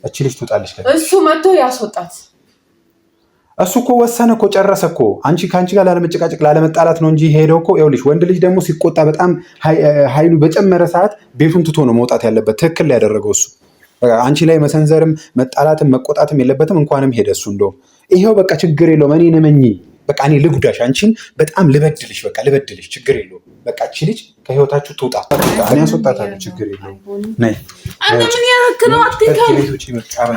እቺ ልጅ ትውጣለች። እሱ መጥቶ ያስወጣት። እሱ እኮ ወሰነ እኮ ጨረሰ እኮ። አንቺ ከአንቺ ጋር ላለመጨቃጨቅ ላለመጣላት ነው እንጂ ሄደው እኮ ይኸውልሽ፣ ወንድ ልጅ ደግሞ ሲቆጣ በጣም ኃይሉ በጨመረ ሰዓት ቤቱን ትቶ ነው መውጣት ያለበት። ትክክል ያደረገው እሱ። አንቺ ላይ መሰንዘርም መጣላትም መቆጣትም የለበትም። እንኳንም ሄደ እሱ። እንደውም ይሄው በቃ ችግር የለውም እኔ ነመኝ በቃ እኔ ልጉዳሽ፣ አንቺን በጣም ልበድልሽ፣ በቃ ልበድልሽ፣ ችግር የለውም በቃ እቺ ልጅ ከህይወታችሁ ትውጣ። እኔ አስወጣታለሁ፣ ችግር የለውም። ነይ ምን ያረክነው? አትንካኝ።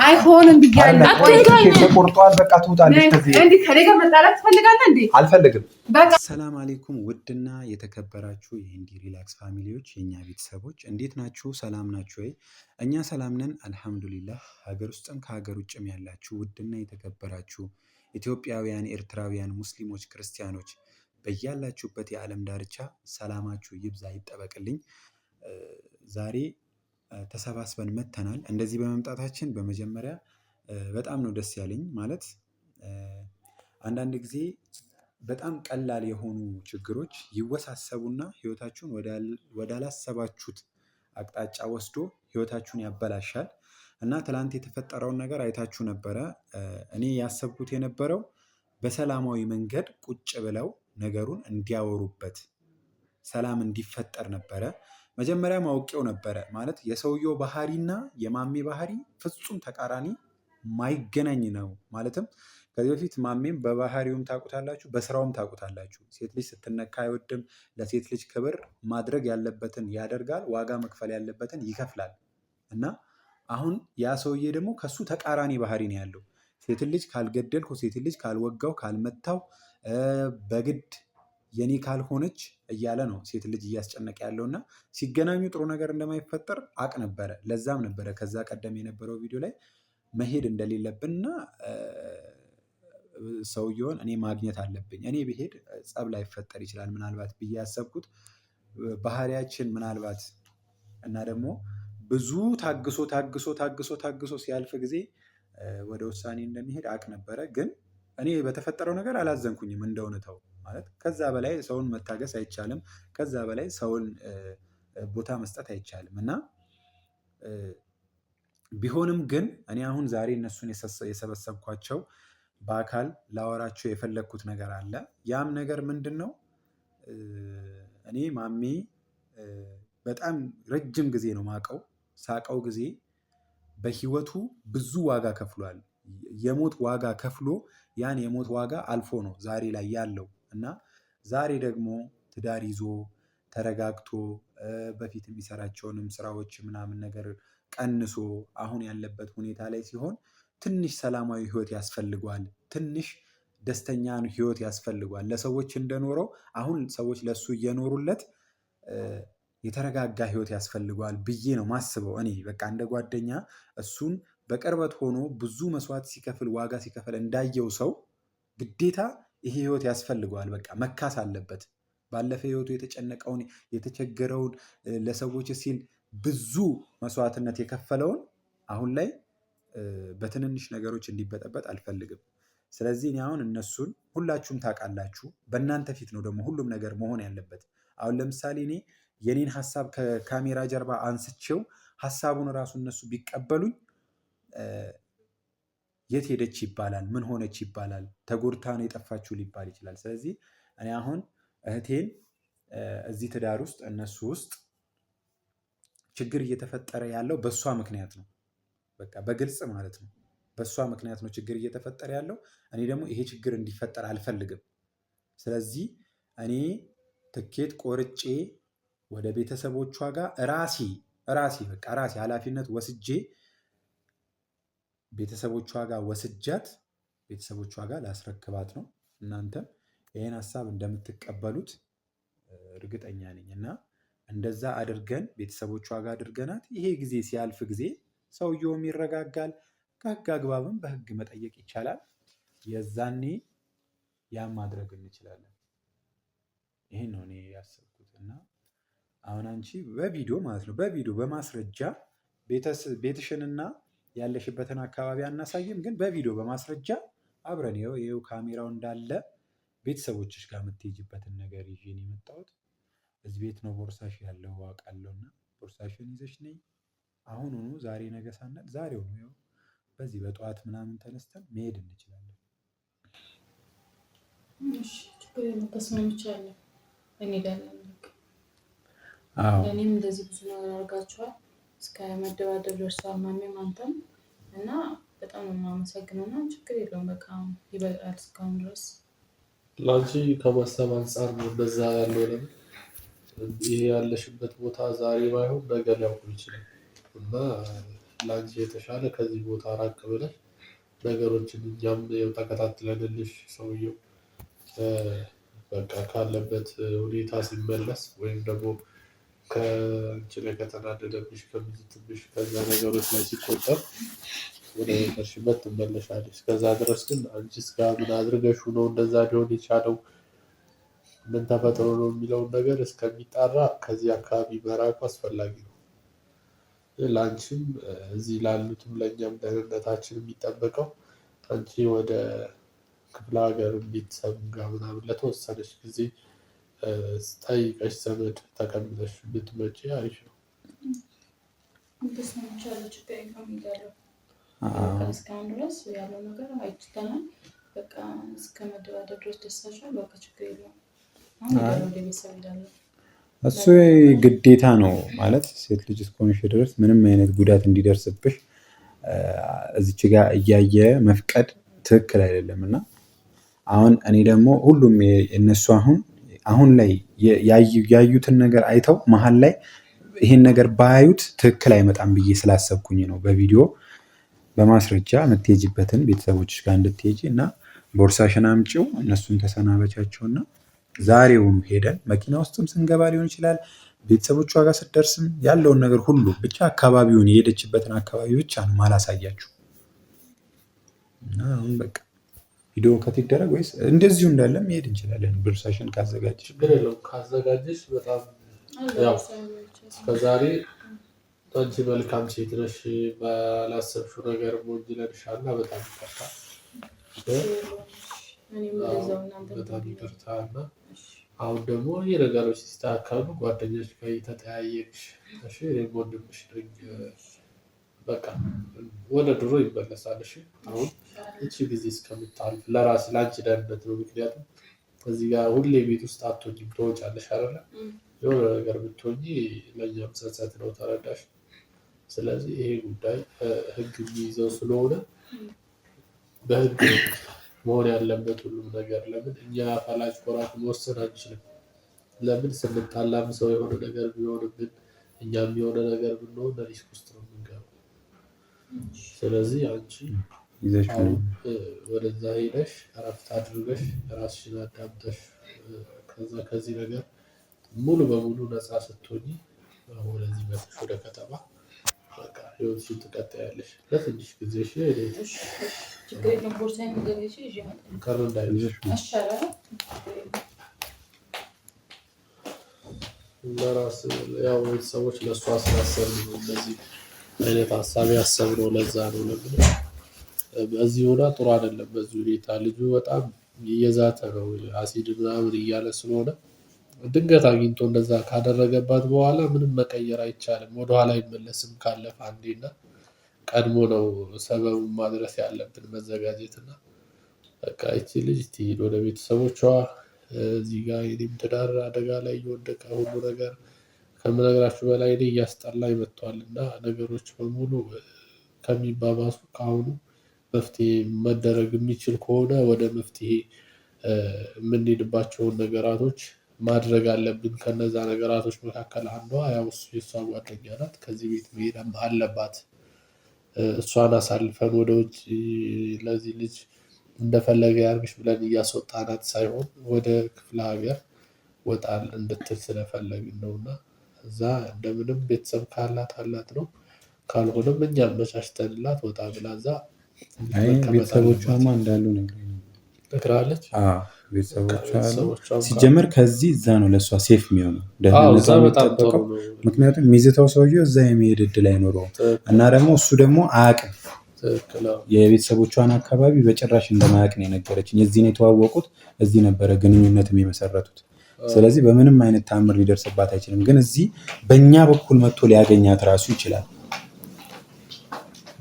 አይሆንም ብያለሁ። አትንካኝ። ተቆርጧል፣ በቃ ትውጣለሽ። ከዚህ እንዴ ከኔ ጋር መጣላት ትፈልጋለህ እንዴ? አልፈልግም። ሰላም አለይኩም ውድና የተከበራችሁ የኢንዲ ሪላክስ ፋሚሊዎች፣ የኛ ቤተሰቦች እንዴት ናችሁ? ሰላም ናችሁ ወይ? እኛ ሰላም ነን አልሐምዱሊላህ። ሀገር ውስጥም ከሀገር ውጭም ያላችሁ ውድና የተከበራችሁ ኢትዮጵያውያን፣ ኤርትራውያን፣ ሙስሊሞች፣ ክርስቲያኖች በያላችሁበት የዓለም ዳርቻ ሰላማችሁ ይብዛ ይጠበቅልኝ። ዛሬ ተሰባስበን መጥተናል። እንደዚህ በመምጣታችን በመጀመሪያ በጣም ነው ደስ ያለኝ። ማለት አንዳንድ ጊዜ በጣም ቀላል የሆኑ ችግሮች ይወሳሰቡና ህይወታችሁን ወዳላሰባችሁት አቅጣጫ ወስዶ ህይወታችሁን ያበላሻል። እና ትላንት የተፈጠረውን ነገር አይታችሁ ነበረ። እኔ ያሰብኩት የነበረው በሰላማዊ መንገድ ቁጭ ብለው ነገሩን እንዲያወሩበት ሰላም እንዲፈጠር ነበረ። መጀመሪያም አውቄው ነበረ። ማለት የሰውየው ባህሪና የማሜ ባህሪ ፍጹም ተቃራኒ ማይገናኝ ነው። ማለትም ከዚህ በፊት ማሜም በባህሪውም ታውቁታላችሁ፣ በስራውም ታውቁታላችሁ። ሴት ልጅ ስትነካ አይወድም። ለሴት ልጅ ክብር ማድረግ ያለበትን ያደርጋል፣ ዋጋ መክፈል ያለበትን ይከፍላል። እና አሁን ያ ሰውዬ ደግሞ ከሱ ተቃራኒ ባህሪ ነው ያለው። ሴት ልጅ ካልገደልኩ፣ ሴት ልጅ ካልወጋው፣ ካልመታው፣ በግድ የኔ ካልሆነች እያለ ነው ሴት ልጅ እያስጨነቀ ያለው። እና ሲገናኙ ጥሩ ነገር እንደማይፈጠር አቅ ነበረ። ለዛም ነበረ ከዛ ቀደም የነበረው ቪዲዮ ላይ መሄድ እንደሌለብንና ሰውየውን እኔ ማግኘት አለብኝ፣ እኔ ብሄድ ጸብ ላይፈጠር ይችላል ምናልባት ብዬ ያሰብኩት ባህሪያችን ምናልባት እና ደግሞ ብዙ ታግሶ ሲያልፍ ጊዜ ወደ ውሳኔ እንደሚሄድ አቅ ነበረ። ግን እኔ በተፈጠረው ነገር አላዘንኩኝም። እንደ እውነታው ማለት ከዛ በላይ ሰውን መታገስ አይቻልም። ከዛ በላይ ሰውን ቦታ መስጠት አይቻልም። እና ቢሆንም ግን እኔ አሁን ዛሬ እነሱን የሰበሰብኳቸው በአካል ላወራቸው የፈለግኩት ነገር አለ። ያም ነገር ምንድን ነው? እኔ ማሜ በጣም ረጅም ጊዜ ነው ማቀው። ሳቀው ጊዜ በህይወቱ ብዙ ዋጋ ከፍሏል። የሞት ዋጋ ከፍሎ ያን የሞት ዋጋ አልፎ ነው ዛሬ ላይ ያለው። እና ዛሬ ደግሞ ትዳር ይዞ ተረጋግቶ በፊት የሚሰራቸውንም ስራዎች ምናምን ነገር ቀንሶ አሁን ያለበት ሁኔታ ላይ ሲሆን ትንሽ ሰላማዊ ህይወት ያስፈልገዋል። ትንሽ ደስተኛ ህይወት ያስፈልገዋል። ለሰዎች እንደኖረው አሁን ሰዎች ለሱ እየኖሩለት የተረጋጋ ህይወት ያስፈልገዋል ብዬ ነው ማስበው። እኔ በቃ እንደ ጓደኛ እሱን በቅርበት ሆኖ ብዙ መስዋዕት ሲከፍል ዋጋ ሲከፍል እንዳየው ሰው ግዴታ ይሄ ህይወት ያስፈልገዋል። በቃ መካስ አለበት። ባለፈ ህይወቱ የተጨነቀውን የተቸገረውን ለሰዎች ሲል ብዙ መስዋዕትነት የከፈለውን አሁን ላይ በትንንሽ ነገሮች እንዲበጠበጥ አልፈልግም። ስለዚህ እኔ አሁን እነሱን ሁላችሁም ታውቃላችሁ። በእናንተ ፊት ነው ደግሞ ሁሉም ነገር መሆን ያለበት። አሁን ለምሳሌ እኔ የኔን ሀሳብ ከካሜራ ጀርባ አንስቼው ሀሳቡን እራሱ እነሱ ቢቀበሉኝ የት ሄደች ይባላል፣ ምን ሆነች ይባላል፣ ተጎድታ ነው የጠፋችሁ ሊባል ይችላል። ስለዚህ እኔ አሁን እህቴን እዚህ ትዳር ውስጥ እነሱ ውስጥ ችግር እየተፈጠረ ያለው በእሷ ምክንያት ነው። በቃ በግልጽ ማለት ነው። በእሷ ምክንያት ነው ችግር እየተፈጠረ ያለው። እኔ ደግሞ ይሄ ችግር እንዲፈጠር አልፈልግም። ስለዚህ እኔ ትኬት ቆርጬ ወደ ቤተሰቦቿ ጋር ራሴ ኃላፊነት ወስጄ ቤተሰቦቿ ጋር ወስጃት ቤተሰቦቿ ጋር ላስረክባት ነው። እናንተም ይህን ሀሳብ እንደምትቀበሉት እርግጠኛ ነኝ። እና እንደዛ አድርገን ቤተሰቦቿ ጋር አድርገናት ይሄ ጊዜ ሲያልፍ ጊዜ ሰውየውም ይረጋጋል። ከህግ አግባብም በህግ መጠየቅ ይቻላል። የዛኔ ያም ማድረግ እንችላለን። ይሄን ነው እኔ ያሰብኩት። እና አሁን አንቺ በቪዲዮ ማለት ነው በቪዲዮ በማስረጃ ቤትሽንና ያለሽበትን አካባቢ አናሳይም፣ ግን በቪዲዮ በማስረጃ አብረን ይኸው ካሜራው እንዳለ ቤተሰቦችሽ ጋር የምትሄጂበትን ነገር ይዤ ነው የመጣሁት። እዚህ ቤት ነው ቦርሳሽ ያለው አውቃለሁና ቦርሳሽን ይዘሽ ነይ አሁኑኑ። ዛሬ ነገ ሳንል ዛሬው ነው በዚህ በጠዋት ምናምን ተነስተን መሄድ እንችላለን። እሺ ችግር የለም ተስማምቻለሁ። እንሄዳለን። አዎ እኔም እንደዚህ ብዙ ነገር አድርጋችኋል። እስከ መደባደብ ደርሷል ማሜም አንተም እና በጣም ነው የማመሰግነው። እና ችግር የለውም በቃ ይበቃል። እስካሁን ድረስ ላንቺ ከማሰብ አንጻር ነው እንደዛ ያለው። ለምን ይሄ ያለሽበት ቦታ ዛሬ ባይሆን ነገ ሊያውቁ ይችላል እና ላንቺ የተሻለ ከዚህ ቦታ ራቅ ብለሽ ነገሮችን እኛም ተከታትለንልሽ ሰውየው በቃ ካለበት ሁኔታ ሲመለስ ወይም ደግሞ ከአንቺ ላይ ከተናደደብሽ ከሚዝትብሽ ከዛ ነገሮች ላይ ሲቆጠብ ወደ ነበርሽበት ትመለሻለሽ። እስከዛ ድረስ ግን አንቺስ ጋር ምን አድርገሽ ነው እንደዛ ሊሆን የቻለው ምን ተፈጥሮ ነው የሚለውን ነገር እስከሚጣራ ከዚህ አካባቢ መራቁ አስፈላጊ ነው። ለአንቺም እዚህ ላሉትም ለእኛም ደህንነታችን የሚጠበቀው አንቺ ወደ ክፍለ ሀገር ቤተሰብ ጋር ምናምን ለተወሰነች ጊዜ ጠይቀሽ ዘመድ ተቀምጠሽ ብትመጪ አሪፍ ነው። እስካሁን ድረስ ያለው ነገር አይችተናል። በቃ እስከ መደባደብ ድረስ ደርሳችኋል። በቃ ችግር የለውም። አሁን ወደ ቤተሰብ ሄዳለሁ። እሱ ግዴታ ነው ማለት ሴት ልጅ እስከሆንሽ ድረስ ምንም አይነት ጉዳት እንዲደርስብሽ እዚች ጋር እያየ መፍቀድ ትክክል አይደለም። እና አሁን እኔ ደግሞ ሁሉም እነሱ አሁን ላይ ያዩትን ነገር አይተው መሀል ላይ ይሄን ነገር ባያዩት ትክክል አይመጣም ብዬ ስላሰብኩኝ ነው በቪዲዮ በማስረጃ የምትሄጂበትን ቤተሰቦችሽ ጋር እንድትሄጂ እና ቦርሳሽን አምጪው እነሱን ተሰናበቻቸውና ዛሬውኑ ሄደን መኪና ውስጥም ስንገባ ሊሆን ይችላል ቤተሰቦቿ ጋር ስትደርስም ያለውን ነገር ሁሉ ብቻ አካባቢውን የሄደችበትን አካባቢ ብቻ ነው ማላሳያችሁ። እና አሁን በቃ ቪዲዮ ከት ይደረግ ወይስ እንደዚሁ እንዳለ መሄድ እንችላለን? ቦርሳሽን ካዘጋጀሽ ችግር የለውም። ካዘጋጀሽ በጣም ያው እስከዛሬ አንቺ መልካም ሴት ነሽ። ባላሰብሽው ነገር ወንጅለንሻል እና በጣም ይቅርታ በጣም ይቅርታ። እና አሁን ደግሞ ይህ ነገሮች ሲስተካከሉ ጓደኞች ጋር የተጠያየቅሽ እሺ፣ እኔም ወንድምሽ ነኝ። በቃ ወደ ድሮ ይመለሳል። እሺ አሁን እቺ ጊዜ እስከምታልፍ ለራስ ለአንቺ ደህንነት ነው። ምክንያቱም እዚህ ጋር ሁሌ ቤት ውስጥ አትሆኝም፣ ትወጫለሽ አይደለ? የሆነ ነገር ብትሆኚ ለእኛም ጸጸት ነው። ተረዳሽ? ስለዚህ ይሄ ጉዳይ ህግ የሚይዘው ስለሆነ በህግ መሆን ያለበት ሁሉም ነገር። ለምን እኛ ፈላጭ ቆራጭ መወሰን አንችልም። ለምን ስንጣላም ሰው የሆነ ነገር ቢሆንብን እኛም የሆነ ነገር ብንሆን ሪስክ ውስጥ ነው የምንገባው። ስለዚህ አንቺ ወደዛ ሄደሽ እረፍት አድርገሽ ራስሽን አዳምጠሽ ከዚህ ነገር ሙሉ በሙሉ ነፃ ስትሆኚ ወደዚህ መጥተሽ ወደ ከተማ በቃ ህይወትሽን ትቀጥያለሽ ለትንሽ ጊዜ። እሺ ቀር እንዳይልሽ ለራስ ያው ቤተሰቦች ለእሷ ስላሰብን ነው እንደዚህ አይነት ሀሳብ ያሰብነው። ለዛ ነው። ለምን በዚህ ሆና ጥሩ አይደለም። በዚህ ሁኔታ ልጁ በጣም እየዛተ ነው አሲድ ምናምን እያለ ስለሆነ ድንገት አግኝቶ እንደዛ ካደረገባት በኋላ ምንም መቀየር አይቻልም። ወደኋላ አይመለስም። ካለፈ አንዴና ቀድሞ ነው ሰበቡን ማድረስ ያለብን መዘጋጀትና በቃ ይቺ ልጅ ትሂድ ወደ ቤተሰቦቿ። እዚህ ጋር የኔም ትዳር አደጋ ላይ እየወደቀ ሁሉ ነገር ከምነግራችሁ በላይ እኔ እያስጠላኝ መጥቷል። እና ነገሮች በሙሉ ከሚባባሱ ከአሁኑ መፍትሄ መደረግ የሚችል ከሆነ ወደ መፍትሄ የምንሄድባቸውን ነገራቶች ማድረግ አለብን። ከነዛ ነገራቶች መካከል አንዷ ያው የእሷ ጓደኛ ናት። ከዚህ ቤት መሄድ አለባት። እሷን አሳልፈን ወደ ውጭ ለዚህ ልጅ እንደፈለገ ያርግሽ ብለን እያስወጣናት ሳይሆን ወደ ክፍለ ሀገር ወጣል እንድትል ስለፈለግን ነው። እና እዛ እንደምንም ቤተሰብ ካላት ነው፣ ካልሆነም እኛ አመቻችተንላት ወጣ ብላ እዛ ቤተሰቦቿማ እንዳሉ ነግራለች። ቤተሰቦቿ ሲጀመር ከዚህ እዛ ነው ለእሷ ሴፍ የሚሆነው ደህንነቷ የሚጠበቀው። ምክንያቱም የሚዝተው ሰውዬው እዛ የመሄድ እድል አይኖረውም። እና ደግሞ እሱ ደግሞ አያውቅም የቤተሰቦቿን አካባቢ በጭራሽ እንደማያውቅ ነው የነገረችኝ። የዚህ ነው የተዋወቁት፣ እዚህ ነበረ ግንኙነትም የመሰረቱት። ስለዚህ በምንም አይነት ታምር ሊደርስባት አይችልም። ግን እዚህ በእኛ በኩል መጥቶ ሊያገኛት ራሱ ይችላል።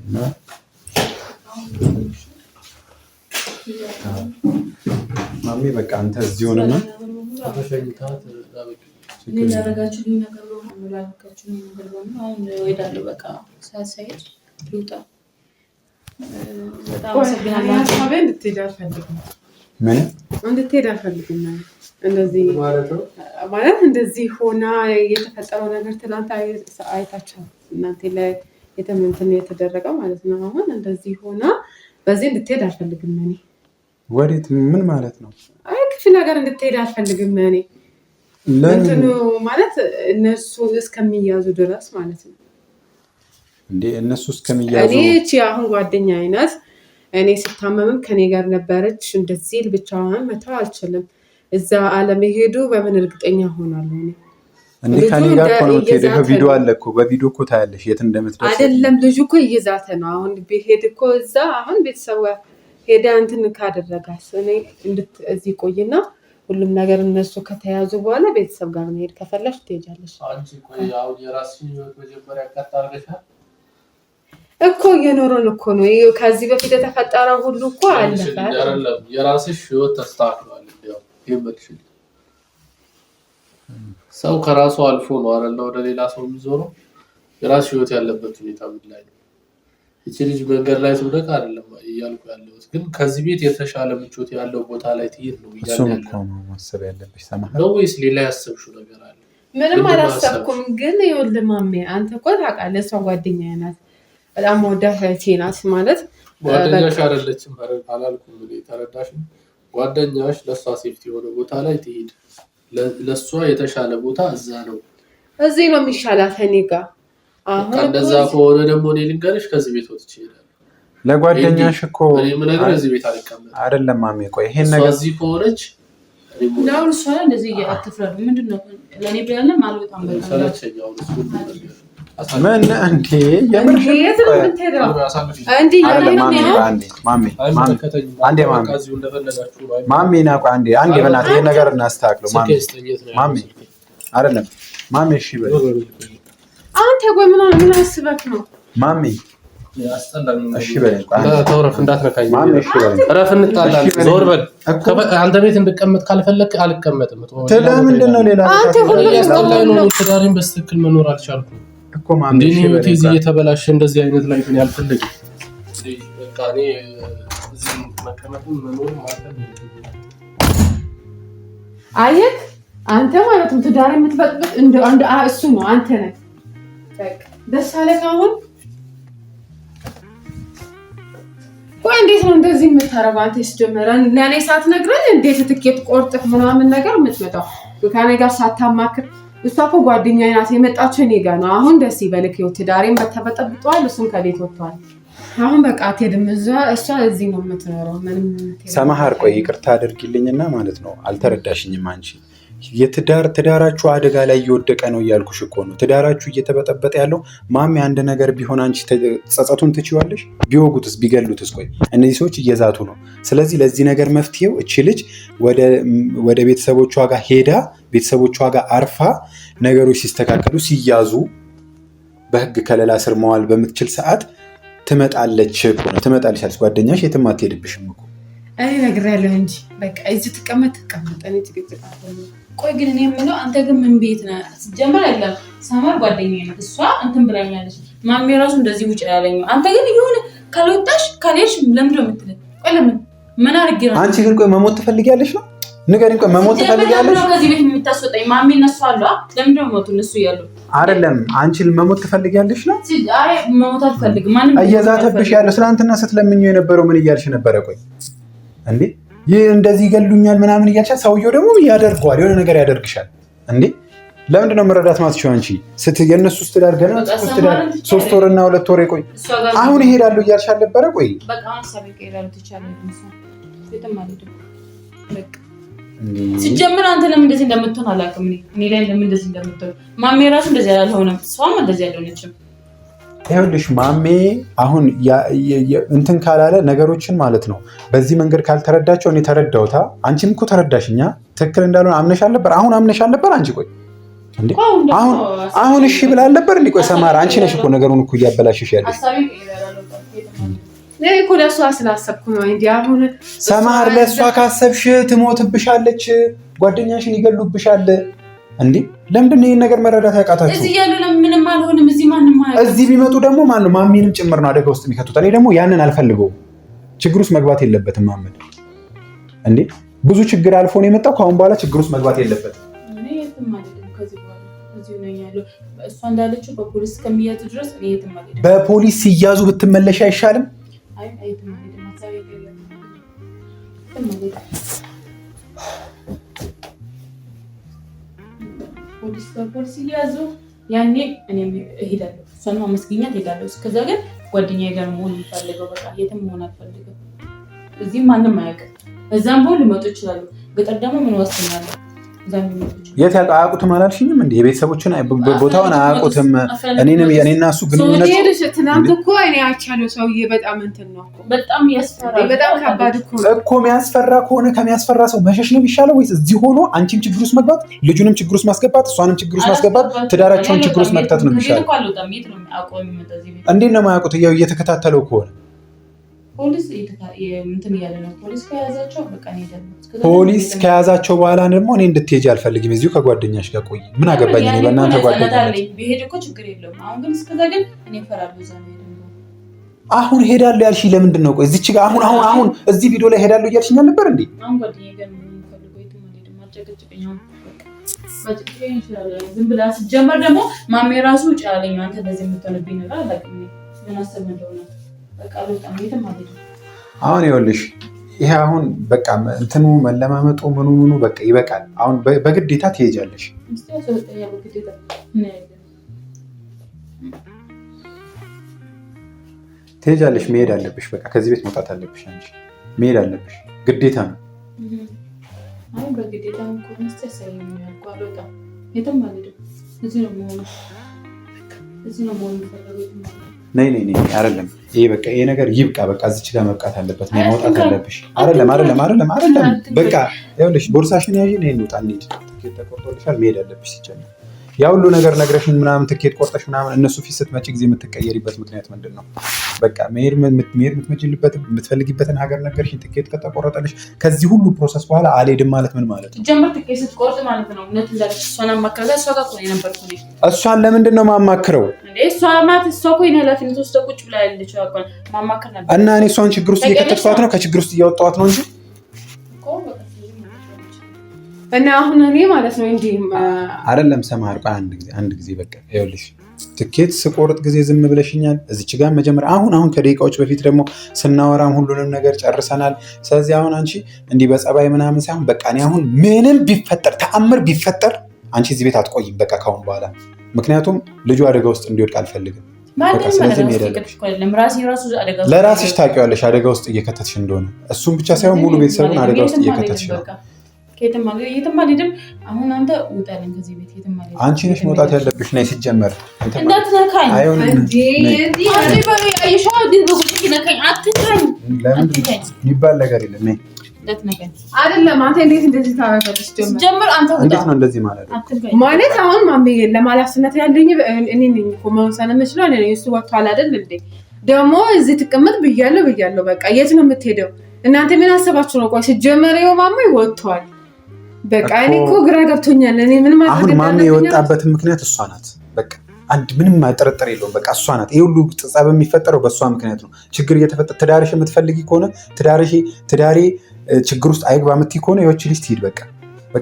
እና ማሜ በቃ አንተ እዚህ ሆነና ተሸኝታት ያደረጋችሁ ነገር ነው ላልካችሁ ነገር ነው። አሁን እሄዳለሁ በቃ ሳይድ ልውጣ። በጣም አመሰግናለሁ። ሀሳቤን እንድትሄድ አልፈልግም። ምን እንድትሄድ አልፈልግም እንደዚህ ማለት እንደዚህ ሆና የተፈጠረው ነገር ትናንት አይታችሁ እናንተ ላይ የተመንተን የተደረገ ማለት ነው። አሁን እንደዚህ ሆና በዚህ እንድትሄድ አልፈልግም። እኔ ወዴት ምን ማለት ነው? አይ ክፍለ ሀገር እንድትሄድ አልፈልግም። እኔ ለምን ማለት እነሱ እስከሚያዙ ድረስ ማለት ነው። እንዴ እነሱ እስከሚያዙ እኔ እቺ አሁን ጓደኛ አይነት እኔ ስታመምም ከኔ ጋር ነበረች። እንደዚህ ብቻዋን መተው አልችልም። እዛ አለመሄዱ በምን እርግጠኛ ሆናለሁ? እኔ እንዴ ከኔ ጋር እኮ ነው የምትሄደው። ቪዲዮ አለ እኮ በቪዲዮ እኮ ታያለሽ የት እንደምትደርስ። አይደለም ልጁ እኮ እየዛተ ነው። አሁን ቢሄድ እኮ እዛ አሁን ቤተሰብ ሄዳ እንትን ካደረጋስ እኔ እዚህ ቆይና ሁሉም ነገር እነሱ ከተያዙ በኋላ ቤተሰብ ጋር መሄድ ከፈለሽ ትሄጃለሽ። አንቺ ቆይ አሁን የራስሽን ህይወት መጀመሪያ ቀጣልገሻል እኮ እየኖረን እኮ ነው። ከዚህ በፊት የተፈጠረው ሁሉ እኮ አለፈ። አይደለም የራስሽ ህይወት ተስተካክሏል። እንዴው ይመልሽል ሰው ከራሱ አልፎ ነው አይደል ወደ ሌላ ሰው የሚዞረው። የራስ ህይወት ያለበት ሁኔታ ምን ላይ ነው? እቺ ልጅ መንገድ ላይ ትውደቅ አይደለም እያልኩ ያለሁት፣ ግን ከዚህ ቤት የተሻለ ምቾት ያለው ቦታ ላይ ትሄድ ነው እያልን ያለው ነው ማሰብ ያለብሽ። ሰማህ ነው ወይስ ሌላ ያሰብሽው ነገር አለ? ምንም አላሰብኩም። ግን ይኸውልህ ማሜ አንተ እኮ ታውቃለህ እሷ ጓደኛዬ ናት። በጣም ወዳጅ እህቴ ናት። ማለት ጓደኛሽ አይደለችም አላልኩም እኔ ተረዳሽ? ጓደኛሽ ለሷ ሴፍቲ የሆነ ቦታ ላይ ትሄድ፣ ለሷ የተሻለ ቦታ እዛ ነው። እዚህ ነው የሚሻላት እኔ ጋር። አሁን እንደዛ ከሆነ ደግሞ እኔ ልንገርሽ ከዚህ ቤት ወጥቼ እሄዳለሁ። ለጓደኛሽ እኮ እኔ ምን ነገር እዚህ ቤት አልቀመጥም። አይደለም ማሜ ቆይ ይሄን ነገር እዚህ ከሆነች ነው እሷ እንደዚህ አትፍረዱ። ምንድነው ለኔ ብለና ማለት በጣም ሰለቸኛው እሱ ምን እንዴ የምርሽ ማሜ ናቁ አንዴ በእናትህ ይሄን ነገር እናስተካክለው። ማሜ አይደለም ማሜ እሺ በል አንተ ቆይ ምን አስበክ ነው ማሜ? እሺ በል ተውረፍ እንዳትነካኝ ማሜ። እሺ በል ረፍ እንጣላለን። ዞር በል አንተ ቤት እንድቀመጥ ካልፈለክ አልቀመጥም። ለምንድን ነው ሌላ አንተ ሁሉ ያስጠላኝ ነው። ትዳሬን በትክክል መኖር አልቻልኩም እኮ ማሜ። እሺ በል እዚህ እየተበላሸ እንደዚህ አይነት ላይ ምን ያልፈልግም። በቃ እኔ እዚህ መቀመጥም መኖር ማለት አየክ አንተ ማለት ነው ትዳር የምትበጥብጥ እንደ አንድ እሱ ነው አንተ ነህ። በቃ ደስ አለህ አሁን? ቆይ እንዴት ነው እንደዚህ የምታረጋው አንተ? ሲጀመረን ለኔ ሳትነግረን እንዴት ትኬት ቆርጥህ ምናምን ነገር የምትመጣው ከኔ ጋር ሳታማክር? እሷ እኮ ጓደኛዬ ናት የመጣችው እኔ ጋር ነው። አሁን ደስ ይበልክ ይኸው ትዳሬን በተበጠብጧል። እሱም ከቤት ወጥቷል። አሁን በቃ አትሄድም እሷ እዚህ ነው የምትኖረው። ምንም ሰማሃር ቆይ ይቅርታ አድርጊልኝና ማለት ነው አልተረዳሽኝም አንቺ። ትዳራችሁ አደጋ ላይ እየወደቀ ነው እያልኩሽ እኮ ነው። ትዳራችሁ እየተበጠበጠ ያለው ማሜ አንድ ነገር ቢሆን አንቺ ጸጸቱን ትችዋለሽ? ቢወጉትስ ቢገሉትስ? ቆይ እነዚህ ሰዎች እየዛቱ ነው። ስለዚህ ለዚህ ነገር መፍትሄው እቺ ልጅ ወደ ቤተሰቦቿ ጋር ሄዳ ቤተሰቦቿ ጋር አርፋ ነገሮች ሲስተካከሉ ሲያዙ በህግ ከለላ ስር መዋል በምትችል ሰዓት ትመጣለች እኮ ነው። ትመጣለች አለች ጓደኛሽ፣ የትም አትሄድብሽም እኮ። እኔ ነግሬያለሁ እንጂ በቃ እዚህ ትቀመጥ። እኔ ትግጥጥ ቆይ ግን እኔ የምለው አንተ ግን ምን ቤት ነህ? ሲጀመር አይደለም ሰማር ጓደኛዬ ናት። እሷ እንትን ብላኛለች። ማሜ ራሱ እንደዚህ ውጭ ያለኝ። አንተ ግን ይሁን ካልወጣሽ ካልሄድሽ ለምን ነው የምትለኝ? ቆይ ለምን ምን አድርጌ ነው? አንቺ ግን ቆይ መሞት ትፈልጊያለሽ ነው? ንገሪኝ። ቆይ መሞት ትፈልጊያለሽ? ከዚህ ቤት የምታስወጣኝ ማሜ እነሱ አሉ። ለምን ነው ሞቱ እነሱ ያሉ? አይደለም አንቺ መሞት ትፈልጊያለሽ ነው? አይ መሞት አልፈልግም። ማንም እየዛተብሽ ያለው ትናንትና ስትለምኚው የነበረው ምን እያልሽ ነበረ? ቆይ እንዴ ይህ እንደዚህ ይገሉኛል ምናምን እያልሽ፣ ሰውየው ደግሞ ያደርገዋል፣ የሆነ ነገር ያደርግሻል። እንዴ ለምንድን ነው መረዳት ማትችው አንቺ? የእነሱ ስትዳር ገና 3 ወርና 2 ወር ቆይ አሁን እሄዳለሁ እያልሽ አልነበረ? ቆይ በቃ ሀሳቤ እቀይራለሁ ትቻለህ። ሲጀምር አንተ ለምን እንደዚህ እንደምትሆን አላውቅም። እኔ ላይ ለምን እንደዚህ እንደምትሆን ማሜ ራሱ እንደዚህ አልሆነም። እሷም እንደዚህ አልሆነችም። ይኸውልሽ ማሜ አሁን እንትን ካላለ ነገሮችን ማለት ነው በዚህ መንገድ ካልተረዳቸው፣ እኔ ተረዳውታ አንቺም እኮ ተረዳሽኛ ትክክል እንዳልሆነ አምነሻል ነበር። አሁን አምነሻል ነበር አንቺ። ቆይ እንዴ አሁን እሺ ብላል ነበር እንዴ? ቆይ ሰማራ አንቺ ነሽ እኮ ነገሩን እኮ እያበላሽሽ ያለሽ። እኮ ለእሷ ስላሰብኩ ነው እንጂ አሁን ሰማር ለእሷ ካሰብሽ ትሞትብሻለች፣ ጓደኛሽን ይገሉብሻል። እንዴ ለምንድን ነው ይሄን ነገር መረዳት ያቃታችሁ? እዚህ ያሉ ምንም አልሆንም። እዚህ ማንም አያውቅም። እዚህ ቢመጡ ደግሞ ማን ነው ማሚንም ጭምር ነው አደጋ ውስጥ የሚከቱት። እኔ ደግሞ ያንን አልፈልገውም። ችግር ውስጥ መግባት የለበትም ማመድ። እንዴ ብዙ ችግር አልፎ ነው የመጣው። ከአሁን በኋላ ችግር ውስጥ መግባት የለበትም። እኔ የትም አልሄድም ከዚህ በኋላ እዚሁ ነኝ ያለው። እሷ እንዳለችው በፖሊስ ከሚያዙ ድረስ እኔ የትም አልሄድም። በፖሊስ ሲያዙ ብትመለሽ አይሻልም? አይ የትም አልሄድም። ሀሳቤ የለም። የትም አልሄድም። ፖሊስ በፖሊስ እያዙ ያኔ እኔም እሄዳለሁ። እሷንም አመስግኛት እሄዳለሁ። እስከዛ ግን ጓደኛዬ ጋር መሆን የምፈልገው በቃ የትም መሆን አልፈልግም። እዚህም ማንም አያውቅም። እዛም ቦል ሊመጡ ይችላሉ። ገጠር ደግሞ ምን ወስኛለሁ? እዛም ሊመጡ ይችላሉ። የት አያውቁትም አላልሽኝም እንዴ? የቤተሰቦችን ቦታውን አያውቁትም። እኔንም የኔና እሱ ግንኙነት ትናንት እኮ እኔ አይቻለሁ። ሰውዬ በጣም እንትን ነው በጣም ያስፈራል። በጣም ከባድ እኮ የሚያስፈራ ከሆነ ከሚያስፈራ ሰው መሸሽ ነው የሚሻለው ወይስ እዚህ ሆኖ አንቺም ችግር ውስጥ መግባት፣ ልጁንም ችግር ውስጥ ማስገባት፣ እሷንም ችግር ውስጥ ማስገባት፣ ትዳራቸውን ችግር ውስጥ መክተት ነው የሚሻለው? እንዴት ነው የማያውቁት? ያው እየተከታተለው ከሆነ ፖሊስ እንትን እያለ ነው። ፖሊስ ከያዛቸው በቃ ነው። ፖሊስ ከያዛቸው በኋላ ደግሞ እኔ እንድትሄጂ አልፈልግም። እዚሁ ከጓደኛሽ ጋር ቆይ። ምን አገባኝ እኔ በእናንተ ጓደኛ ቢሄድ እኮ ችግር የለውም። አሁን ግን እስከዛ ግን እኔ እፈራለሁ። እዛ ነው አሁን ሄዳለሁ ያልሽ ለምንድን ነው? ቆይ እዚች ጋር አሁን እዚህ ቪዲዮ ላይ ሄዳለሁ እያልሽኝ አልነበር እንዴ? አሁን ጓደኛዬ ጋር ነው የምፈልገው። የትም አልሄድም። አጨቅጭቀኝ አሁን በጭቅጭቀኝ ይችላል። ዝም ብላ ስትጀመር ደግሞ ማሜ ራሱ ውጭ ያለኝ አንተ እንደዚህ የምትሆንብኝ ነገር አላውቅም። ምን አሰብ እንደሆነ በቃ በጣም የትም አልሄድም። አሁን ይኸውልሽ ይሄ አሁን በቃ እንትኑ መለማመጡ ምኑ በቃ ይበቃል። አሁን በግዴታ ትሄጃለሽ። ትሄጃለሽ። መሄድ አለብሽ። በቃ ከዚህ ቤት መውጣት አለብሽ። አንቺ መሄድ አለብሽ። ግዴታ ነው። አሁን በግዴታ ነው ኮንስት ያሳየኛል። ቋሎታ የትም አልሄድም። እዚህ ነው የምሆነው። እዚህ ነው የምሆነው። ነይ አይደለም ይሄ በቃ ይሄ ነገር ይብቃ። በቃ እዚች ጋር መብቃት አለበት። ነይ መውጣት አለብሽ። አይደለም በቃ ይኸውልሽ ቦርሳሽን ያዢ። ነይ እንውጣ እንሂድ። ትኬት ተቆርጦልሻል። መሄድ አለብሽ። ሲጀምር ያ ሁሉ ነገር ነግረሽኝ ምናምን ትኬት ቆርጠሽ ምናምን እነሱ ፊት ስትመጪ ጊዜ የምትቀየሪበት ምክንያት ምንድን ነው? በቃ መሄድ የምትፈልጊበትን ሀገር ነገርሽኝ። ትኬት ከተቆረጠልሽ ከዚህ ሁሉ ፕሮሰስ በኋላ አልሄድም ማለት ምን ማለት ነው? ጀመር ትኬት ስትቆርጥ ማለት ነው። እውነት እንዳለሽ እሷን አማክረታ እሷ ጋር እኮ ነው የነበርኩት እኔ። እሷን ለምንድን ነው የማማክረው? እሷ እኮ ኃላፊነት ወስዳ ቁጭ ብላ ያለች ማማከር ነበር እና እኔ እሷን ችግር ውስጥ እየከተትኳት ነው፣ ከችግር ውስጥ እያወጣኋት ነው እንጂ እና አሁን እኔ ማለት ነው እንጂ አይደለም። ሰማር አንድ ጊዜ በቃ ይኸውልሽ ትኬት ስቆርጥ ጊዜ ዝም ብለሽኛል። እዚች ጋር መጀመሪያ አሁን ከደቂቃዎች በፊት ደግሞ ስናወራም ሁሉንም ነገር ጨርሰናል። ስለዚህ አሁን አንቺ እንዲህ በጸባይ ምናምን ሳይሆን በቃ እኔ አሁን ምንም ቢፈጠር ተአምር ቢፈጠር አንቺ እዚህ ቤት አትቆይም በቃ ካሁን በኋላ። ምክንያቱም ልጁ አደጋ ውስጥ እንዲወድቅ አልፈልግም። ለራስሽ ታውቂዋለሽ አደጋ ውስጥ እየከተትሽ እንደሆነ። እሱም ብቻ ሳይሆን ሙሉ ቤተሰቡን አደጋ ውስጥ እየከተትሽ ነው። የትም አልሄድም። አሁን አንተ ውጣልን ከዚህ ቤት። የትም አልሄድም። አንቺ ነሽ መውጣት ያለብሽ። ነይ ሲጀመር እንዳትነካኝ። የሚባል ነገር የለም። ነይ አይደለም አንተ እንዴት እንደዚህ ታረጋለሽ? ጀምር አንተ ውጣ። እንዴት ነው እንደዚህ ማለት አሁን ማሜ ለማላፍነት ያለኝ እኔ ነኝ እኮ መወሰን የምችለው እኔ ነኝ። እሱ ወጥቷል አይደል እንዴ? ደግሞ እዚህ ትቀመጥ ብያለሁ። በቃ የት ነው የምትሄደው? እናንተ ምን አሰባችሁ ነው? ቆይ ሲጀመር ይኸው ማሜ ወጥቷል። በቃ እኔ እኮ ግራ ገብቶኛል። እኔ ምን ማለት አሁን ማሜ የወጣበት ምክንያት እሷ ናት። በቃ አንድ ምንም ጥርጥር የለውም። በቃ እሷ ናት። ይሄ ሁሉ ጸብ የሚፈጠረው በእሷ ምክንያት ነው። ችግር እየተፈጠረ ትዳርሽ የምትፈልጊ ከሆነ ትዳሬ ችግር ውስጥ አይግባ የምትይ ከሆነ ይኸው ልጅ ትሂድ። በቃ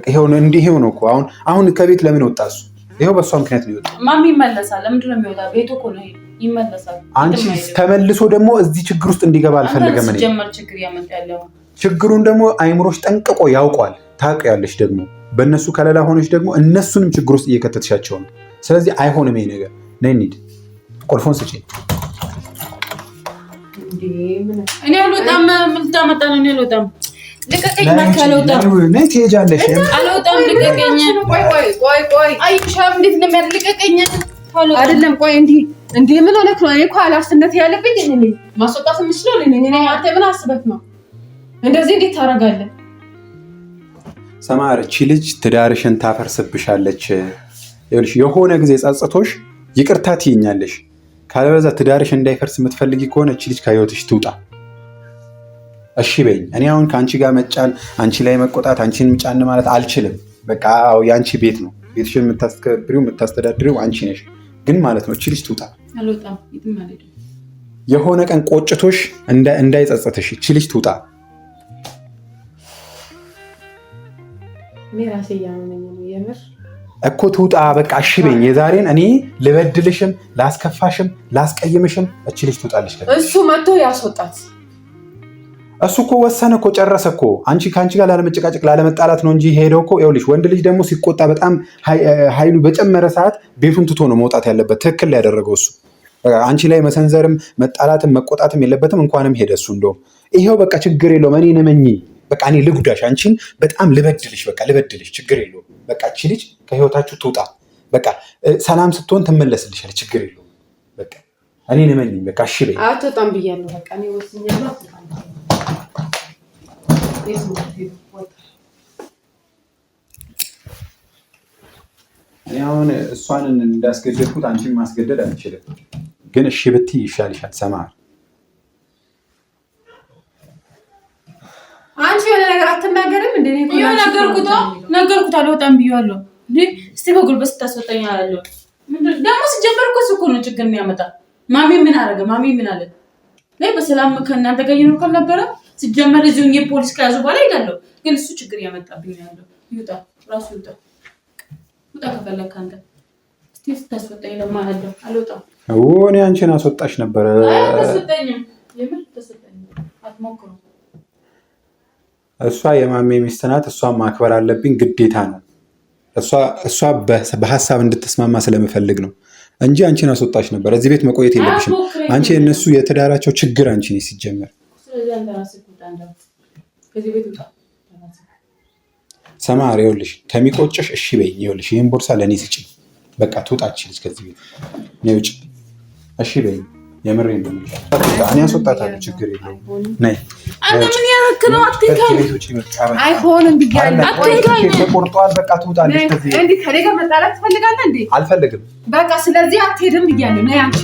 ይኸው ነው እኮ አሁን ከቤት ለምን ወጣ እሱ? ይኸው በእሷ ምክንያት ነው የወጣው። ማሚ ይመለሳል። ለምንድን ነው የሚወጣው? ቤቱ እኮ ነው ይመለሳል። አንቺ ተመልሶ ደግሞ እዚህ ችግር ውስጥ እንዲገባ አልፈለገም። እኔ ችግሩን ደግሞ አይምሮሽ ጠንቅቆ ያውቋል። ታውቂያለሽ ደግሞ በእነሱ ከለላ ሆነች ደግሞ እነሱንም ችግር ውስጥ እየከተትሻቸው ነው። ስለዚህ አይሆንም ይሄ ነገር። ነይ እንሂድ። ቁልፉን ስጪኝ። እኔ አልወጣም። ምን ልታመጣ ነው? እኔ አልወጣም። ልቀቀኝ። አልወጣም። ነይ ትሄጃለሽ። አልወጣም። ልቀቀኝ። ቆይ አይሻ እንዴት ነው የሚያልቀቀኝ? አይደለም ቆይ እንዴ ምን ሆነክ ነው? እኔ እኮ ኃላፊነት ያለብኝ እኔ ነኝ። ማስወጣት የምችለው እኔ ነኝ። አንተ ምን አስበህ ነው እንደዚህ? እንዴት ታደርጋለህ? ሰማር፣ እቺ ልጅ ትዳርሽን ታፈርስብሻለች። ይኸውልሽ የሆነ ጊዜ ጸጽቶሽ ይቅርታ ትይኛለሽ። ካለበለዚያ ትዳርሽ እንዳይፈርስ የምትፈልጊ ከሆነ እቺ ልጅ ከህይወትሽ ትውጣ። እሺ በይኝ። እኔ አሁን ከአንቺ ጋር መጫን፣ አንቺ ላይ መቆጣት፣ አንቺን ጫን ማለት አልችልም። በቃ የአንቺ ቤት ነው። ቤትሽን የምታስከብሪው የምታስተዳድሪው አንቺ ነሽ። ግን ማለት ነው እቺ ልጅ ትውጣ። የሆነ ቀን ቆጭቶሽ እንዳይጸጸትሽ እቺ ልጅ ትውጣ። እኔ ራሴ እያመመኝ ነው የምር እኮ ትውጣ። በቃ እሺ በይኝ። የዛሬን እኔ ልበድልሽም ላስከፋሽም ላስቀይምሽም እቺ ልጅ ትውጣልሽ። እሱ መጥቶ ያስወጣት። እሱ እኮ ወሰነ እኮ ጨረሰ እኮ። አንቺ ከአንቺ ጋር ላለመጨቃጨቅ ላለመጣላት ነው እንጂ ሄደው እኮ ይኸውልሽ፣ ወንድ ልጅ ደግሞ ሲቆጣ በጣም ኃይሉ በጨመረ ሰዓት ቤቱን ትቶ ነው መውጣት ያለበት። ትክክል ያደረገው እሱ። አንቺ ላይ መሰንዘርም መጣላትም መቆጣትም የለበትም። እንኳንም ሄደ እሱ። እንደውም ይሄው በቃ ችግር የለውም። እኔ ነመኝ በቃ እኔ ልጉዳሽ፣ አንቺን በጣም ልበድልሽ፣ በቃ ልበድልሽ፣ ችግር የለውም። በቃ እቺ ልጅ ከህይወታችሁ ትውጣ። በቃ ሰላም ስትሆን ትመለስልሻል። ችግር የለውም። በቃ እኔ ነመኝ በቃ እሺ በይ። አትወጣም ብያለሁ። በቃ እኔ ወስኛለሁ። እኔ አሁን እሷን እንዳስገደድኩት አንቺን ማስገደድ አልችልም። ግን እሺ ብትይ ይሻልሻል። ሰማር አንቺ የሆነ ነገር አትናገርም እንዴ? ነገርኩት አልወጣም ብያለሁ። እስቲ በጉልበት ስታስወጣኝ አላለሁ። ደግሞ ሲጀመር እኮ እሱ እኮ ነው ችግር የሚያመጣ። ማሚ ምን አደረገ? ማሚ ምን አለ? ላይ በሰላም ከእናንተ ጋር እየኖርኩ ነበረ። ሲጀመር እዚሁ ፖሊስ ከያዙ በኋላ ሄዳለሁ። ግን እሱ ችግር እያመጣብኝ ያለው ይውጣ፣ ራሱ ይውጣ። ውጣ ከፈለክ አንተ። እስቲ ስታስወጣኝ ለማያለሁ አልወጣም። እኔ አንቺን አስወጣሽ ነበረ። አታስወጣኝም፣ የምር አታስወጣኝም። አትሞክሩ። እሷ የማሜ ሚስት ናት። እሷን ማክበር አለብኝ፣ ግዴታ ነው። እሷ በሀሳብ እንድትስማማ ስለምፈልግ ነው እንጂ አንቺን አስወጣሽ ነበር። እዚህ ቤት መቆየት የለብሽም አንቺ። የእነሱ የትዳራቸው ችግር አንቺ ነሽ ሲጀመር። ሰማር ይኸውልሽ፣ ከሚቆጭሽ እሺ በይኝ። ይኸውልሽ ይህን ቦርሳ ለእኔ ስጭኝ። በቃ ትውጣችልሽ ከዚህ ቤት ነይ ውጭ። እሺ በይኝ። የምሬን ነው። እኔ አስወጣታለሁ፣ ችግር የለውም። ነይ። አንተ ምን ያደረክ ነው? አትንካኝ። አይሆንም ብያለሁ። አትንካኝ። ተቆርጧል። በቃ ትውጣለሽ ከዚህ ቤት። እንዴ ከኔ ጋር መጣላት ትፈልጋለህ እንዴ? አልፈልግም። በቃ ስለዚህ አትሄድም ብያለሁ። ነይ አንቺ